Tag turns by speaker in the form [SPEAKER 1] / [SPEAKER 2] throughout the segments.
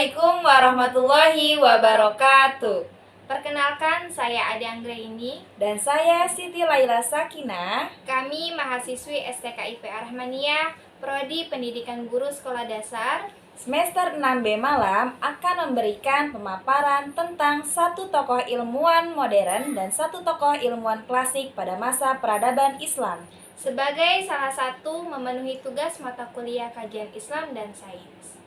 [SPEAKER 1] Assalamualaikum warahmatullahi wabarakatuh. Perkenalkan, saya Ade Anggraini
[SPEAKER 2] dan saya Siti Laila Sakinah.
[SPEAKER 1] Kami mahasiswi STKIP Ar-Rahmaniyah, Prodi Pendidikan Guru Sekolah Dasar.
[SPEAKER 2] Semester 6B Malam akan memberikan pemaparan tentang satu tokoh ilmuwan modern dan satu tokoh ilmuwan klasik pada masa peradaban Islam.
[SPEAKER 1] Sebagai salah satu memenuhi tugas mata kuliah kajian Islam dan sains.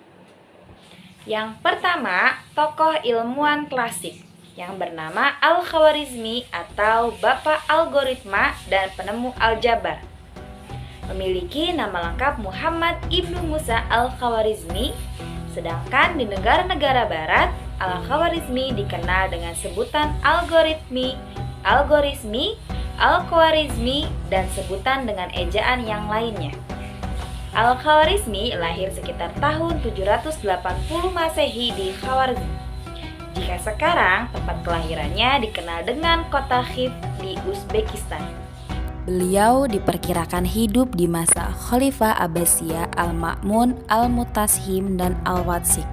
[SPEAKER 2] Yang pertama, tokoh ilmuwan klasik yang bernama Al-Khwarizmi atau Bapak Algoritma dan penemu aljabar. Memiliki nama lengkap Muhammad Ibnu Musa Al-Khwarizmi, sedangkan di negara-negara barat, Al-Khwarizmi dikenal dengan sebutan algoritmi, Al-Khwarizmi, dan sebutan dengan ejaan yang lainnya. Al-Khwarizmi lahir sekitar tahun 780 Masehi di Khwarizm. Jika sekarang tempat kelahirannya dikenal dengan kota Khiv di Uzbekistan. Beliau diperkirakan hidup di masa Khalifah Abbasiyah Al-Ma'mun, Al-Mutashim, dan Al-Watsik,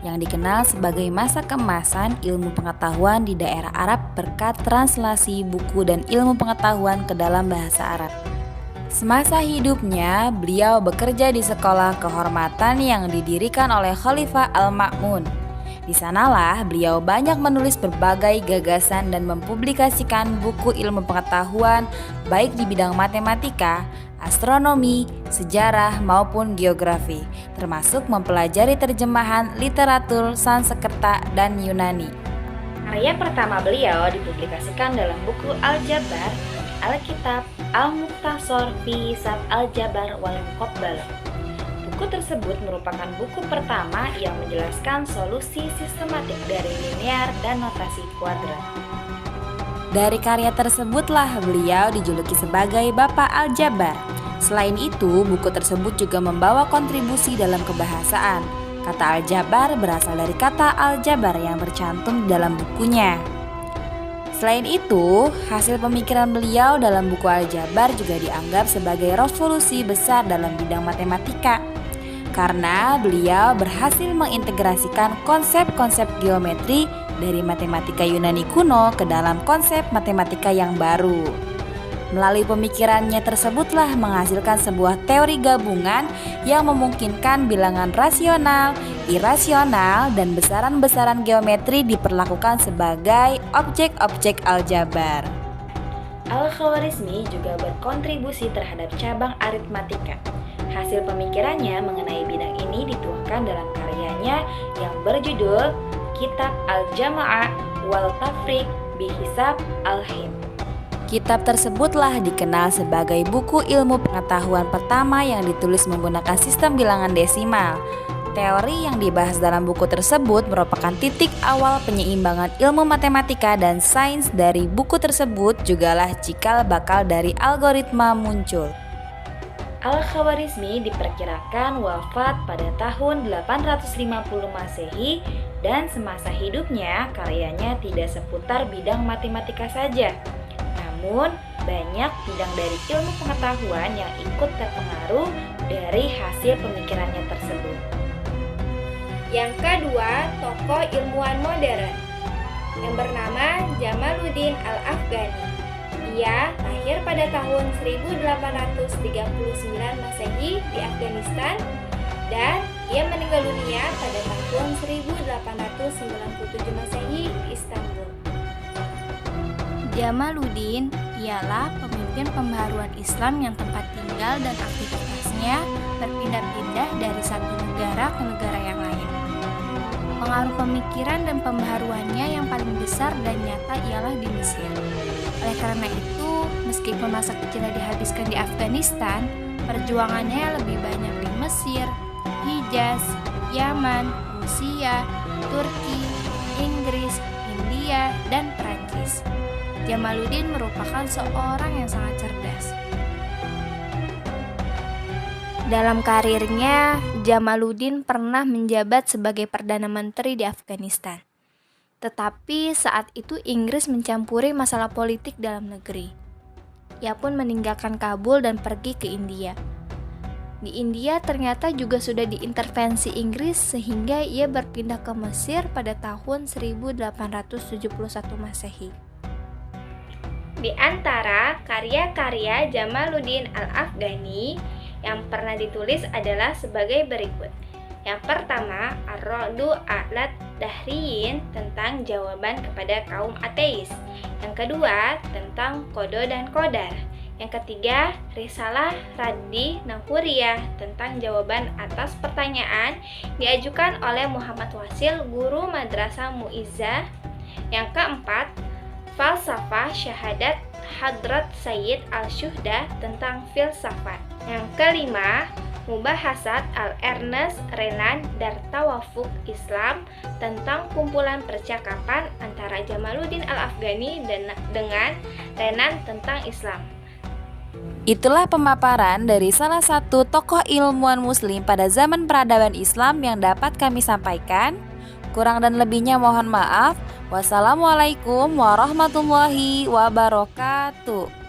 [SPEAKER 2] yang dikenal sebagai masa keemasan ilmu pengetahuan di daerah Arab berkat translasi buku dan ilmu pengetahuan ke dalam bahasa Arab. Semasa hidupnya, beliau bekerja di sekolah kehormatan yang didirikan oleh Khalifah Al-Ma'mun. Di sanalah beliau banyak menulis berbagai gagasan dan mempublikasikan buku ilmu pengetahuan baik di bidang matematika, astronomi, sejarah maupun geografi, termasuk mempelajari terjemahan literatur Sanskerta dan Yunani. Karya pertama beliau dipublikasikan dalam buku Al-Jabar, Alkitab Al-Mukhtasar fi Hisab Al-Jabar wal Muqabbalah. Buku tersebut merupakan buku pertama yang menjelaskan solusi sistematik dari linear dan notasi kuadrat. Dari karya tersebutlah beliau dijuluki sebagai Bapak Al-Jabar. Selain itu, buku tersebut juga membawa kontribusi dalam kebahasaan. Kata Al-Jabar berasal dari kata Al-Jabar yang tercantum di dalam bukunya. Selain itu, hasil pemikiran beliau dalam buku Al-Jabar juga dianggap sebagai revolusi besar dalam bidang matematika, karena beliau berhasil mengintegrasikan konsep-konsep geometri dari matematika Yunani kuno ke dalam konsep matematika yang baru. Melalui pemikirannya tersebutlah menghasilkan sebuah teori gabungan yang memungkinkan bilangan rasional, irasional, dan besaran-besaran geometri diperlakukan sebagai objek-objek aljabar. Al-Khwarizmi juga berkontribusi terhadap cabang aritmatika. Hasil pemikirannya mengenai bidang ini dituangkan dalam karyanya yang berjudul Kitab Al-Jama'ah wal Tafriq bi Hisab Al-Hind. Kitab tersebutlah dikenal sebagai buku ilmu pengetahuan pertama yang ditulis menggunakan sistem bilangan desimal. Teori yang dibahas dalam buku tersebut merupakan titik awal penyeimbangan ilmu matematika dan sains. Dari buku tersebut jugalah cikal bakal dari algoritma muncul. Al-Khwarizmi diperkirakan wafat pada tahun 850 Masehi dan semasa hidupnya karyanya tidak seputar bidang matematika saja. Namun, banyak bidang dari ilmu pengetahuan yang ikut terpengaruh dari hasil pemikirannya tersebut.
[SPEAKER 1] Yang kedua, tokoh ilmuwan modern yang bernama Jamaluddin Al-Afghani. Ia lahir pada tahun 1839 Masehi di Afghanistan dan ia meninggal dunia pada tahun 1897 Masehi di Istanbul.
[SPEAKER 3] Jamaluddin ialah pemimpin pembaharuan Islam yang tempat tinggal dan aktivitasnya berpindah-pindah dari satu negara ke negara yang lain. Pengaruh pemikiran dan pembaharuannya yang paling besar dan nyata ialah di Mesir. Oleh karena itu, meskipun masa kecilnya dihabiskan di Afghanistan, perjuangannya lebih banyak di Mesir, Hijaz, Yaman, Rusia, Turki, Inggris, India, dan Perancis. Jamaluddin merupakan seorang yang sangat cerdas. Dalam karirnya, Jamaluddin pernah menjabat sebagai Perdana Menteri di Afghanistan. Tetapi saat itu Inggris mencampuri masalah politik dalam negeri. Ia pun meninggalkan Kabul dan pergi ke India. Di India ternyata juga sudah diintervensi Inggris sehingga ia berpindah ke Mesir pada tahun 1871 Masehi.
[SPEAKER 1] Di antara karya-karya Jamaluddin Al-Afghani yang pernah ditulis adalah sebagai berikut. Yang pertama, Ar-Raddu A'lad Dahriyin tentang jawaban kepada kaum ateis. Yang kedua, tentang Qada dan Qadar. Yang ketiga, Risalah Raddi Nahuriyah tentang jawaban atas pertanyaan diajukan oleh Muhammad Wasil, guru Madrasah Mu'izzah. Yang keempat, Falsafah Syahadat Hadrat Sayyid Al-Syuhda tentang filsafat. Yang kelima, Mubahasat Al-Ernest Renan dan Tawafuk Islam tentang kumpulan percakapan antara Jamaluddin Al-Afghani dengan Renan tentang Islam.
[SPEAKER 2] Itulah pemaparan dari salah satu tokoh ilmuwan muslim pada zaman peradaban Islam yang dapat kami sampaikan. Kurang dan lebihnya mohon maaf. Wassalamualaikum warahmatullahi wabarakatuh.